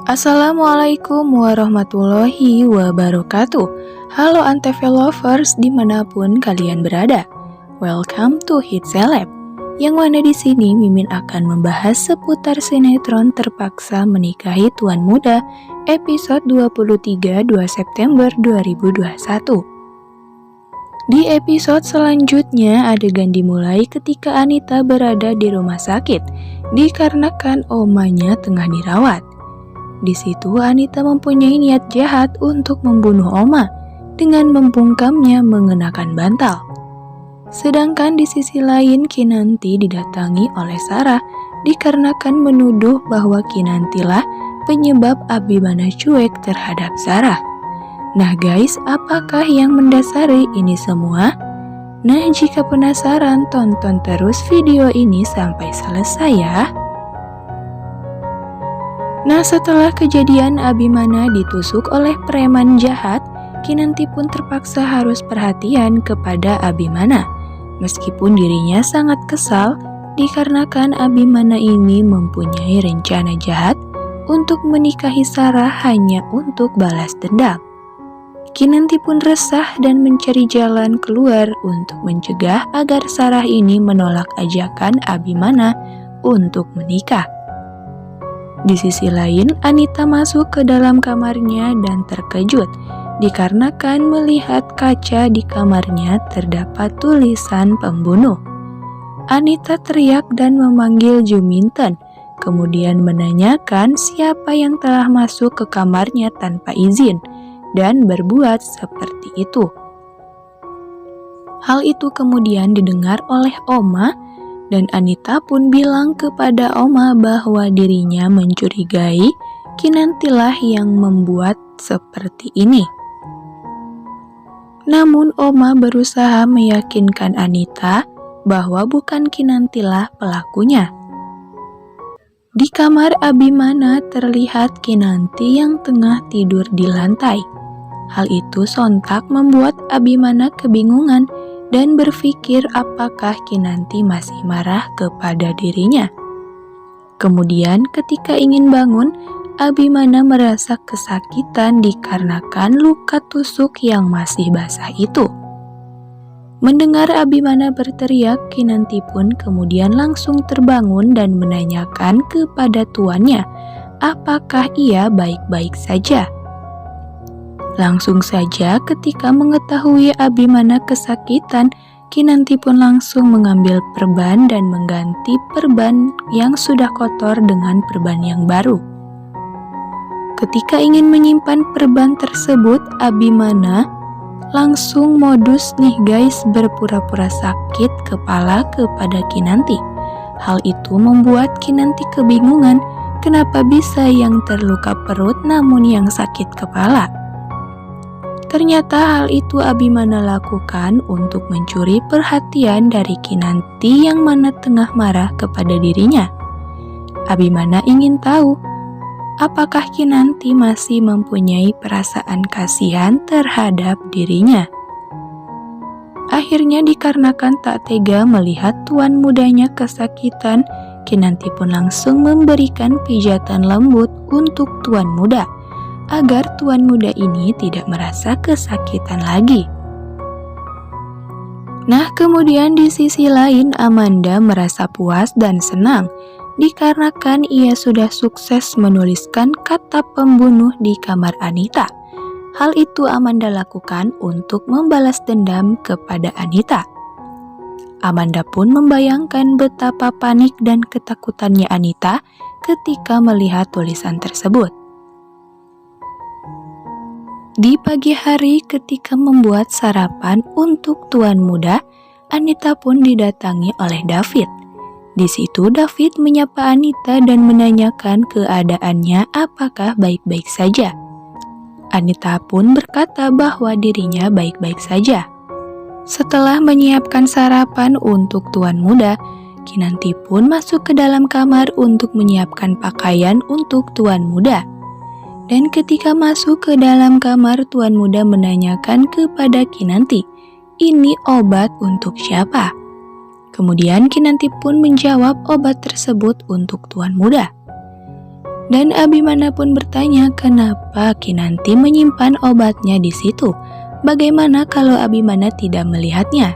Assalamualaikum warahmatullahi wabarakatuh. Halo Antv lovers dimanapun kalian berada. Welcome to Hit Celeb. Yang mana di sini Mimin akan membahas seputar sinetron Terpaksa Menikahi Tuan Muda episode 23 2 September 2021. Di episode selanjutnya adegan dimulai ketika Anita berada di rumah sakit dikarenakan omanya tengah dirawat. Di situ Anita mempunyai niat jahat untuk membunuh Oma dengan membungkamnya mengenakan bantal. Sedangkan di sisi lain Kinanti didatangi oleh Sarah dikarenakan menuduh bahwa Kinantilah penyebab Abimana cuek terhadap Sarah. Nah guys, apakah yang mendasari ini semua? Nah jika penasaran, tonton terus video ini sampai selesai ya. Nah setelah kejadian Abimana ditusuk oleh preman jahat, Kinanti pun terpaksa harus perhatian kepada Abimana. Meskipun dirinya sangat kesal dikarenakan Abimana ini mempunyai rencana jahat untuk menikahi Sarah hanya untuk balas dendam. Kinanti pun resah dan mencari jalan keluar untuk mencegah agar Sarah ini menolak ajakan Abimana untuk menikah. Di sisi lain, Anita masuk ke dalam kamarnya dan terkejut dikarenakan melihat kaca di kamarnya terdapat tulisan pembunuh. Anita teriak dan memanggil Juminten, kemudian menanyakan siapa yang telah masuk ke kamarnya tanpa izin dan berbuat seperti itu. Hal itu kemudian didengar oleh Oma, dan Anita pun bilang kepada Oma bahwa dirinya mencurigai Kinantilah yang membuat seperti ini. Namun Oma berusaha meyakinkan Anita bahwa bukan Kinantilah pelakunya. Di kamar Abimana terlihat Kinanti yang tengah tidur di lantai. Hal itu sontak membuat Abimana kebingungan dan berpikir apakah Kinanti masih marah kepada dirinya. Kemudian ketika ingin bangun, Abimana merasa kesakitan dikarenakan luka tusuk yang masih basah itu. Mendengar Abimana berteriak, Kinanti pun kemudian langsung terbangun dan menanyakan kepada tuannya apakah ia baik-baik saja. Langsung saja ketika mengetahui Abimana kesakitan, Kinanti pun langsung mengambil perban dan mengganti perban yang sudah kotor dengan perban yang baru. Ketika ingin menyimpan perban tersebut, Abimana langsung modus nih guys berpura-pura sakit kepala kepada Kinanti. Hal itu membuat Kinanti kebingungan kenapa bisa yang terluka perut namun yang sakit kepala. Ternyata hal itu Abimana lakukan untuk mencuri perhatian dari Kinanti yang mana tengah marah kepada dirinya. Abimana ingin tahu apakah Kinanti masih mempunyai perasaan kasihan terhadap dirinya. Akhirnya dikarenakan tak tega melihat tuan mudanya kesakitan, Kinanti pun langsung memberikan pijatan lembut untuk tuan muda agar tuan muda ini tidak merasa kesakitan lagi. Nah, kemudian di sisi lain Amanda merasa puas dan senang dikarenakan ia sudah sukses menuliskan kata pembunuh di kamar Anita. Hal itu Amanda lakukan untuk membalas dendam kepada Anita. Amanda pun membayangkan betapa panik dan ketakutannya Anita ketika melihat tulisan tersebut. Di pagi hari ketika membuat sarapan untuk tuan muda, Anita pun didatangi oleh David. Di situ David menyapa Anita dan menanyakan keadaannya apakah baik-baik saja. Anita pun berkata bahwa dirinya baik-baik saja. Setelah menyiapkan sarapan untuk tuan muda, Kinanti pun masuk ke dalam kamar untuk menyiapkan pakaian untuk tuan muda. Dan ketika masuk ke dalam kamar, tuan muda menanyakan kepada Kinanti, "Ini obat untuk siapa?" Kemudian Kinanti pun menjawab obat tersebut untuk tuan muda. Dan Abimana pun bertanya kenapa Kinanti menyimpan obatnya di situ. Bagaimana kalau Abimana tidak melihatnya?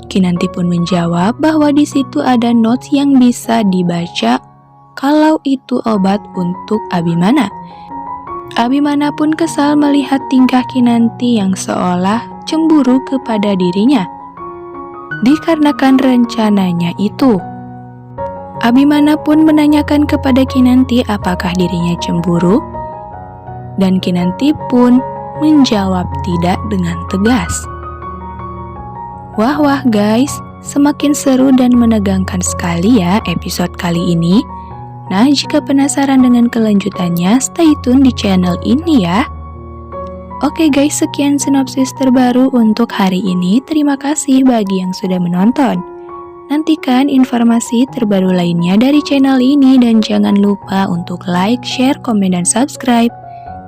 Kinanti pun menjawab bahwa di situ ada notes yang bisa dibaca kalau itu obat untuk Abimana. Abimana pun kesal melihat tingkah Kinanti yang seolah cemburu kepada dirinya. Dikarenakan rencananya itu. Abimana pun menanyakan kepada Kinanti apakah dirinya cemburu, dan Kinanti pun menjawab tidak dengan tegas. Wah guys, semakin seru dan menegangkan sekali ya episode kali ini. Nah, jika penasaran dengan kelanjutannya, stay tune di channel ini ya. Oke guys, sekian sinopsis terbaru untuk hari ini. Terima kasih bagi yang sudah menonton. Nantikan informasi terbaru lainnya dari channel ini dan jangan lupa untuk like, share, komen, dan subscribe.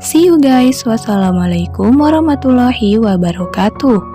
See you guys. Wassalamualaikum warahmatullahi wabarakatuh.